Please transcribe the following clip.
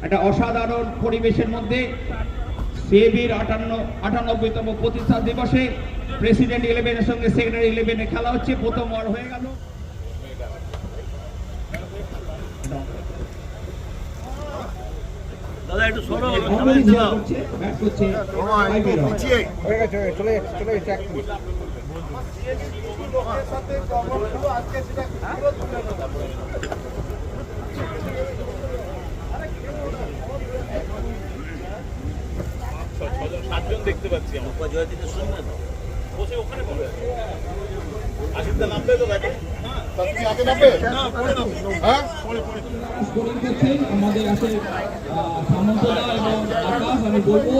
একটা অসাধারণ পরিবেশের মধ্যে সিএবির 98তম প্রতিষ্ঠা দিবসে প্রেসিডেন্ট 11-এর সঙ্গে সেক্রেটারি 11-এ খেলা হচ্ছে। প্রথম ওভার হয়ে গেল। দাদা একটু সরো, ব্যাট করছে সাতজন দেখতে পাচ্ছি আমার জয় থেকে শুনবে না বসে ওখানে বলে আশিকটা নামবে তো ব্যাটে আমাদের আছে সামন্তদা এবং আকাশ। আমি বলবো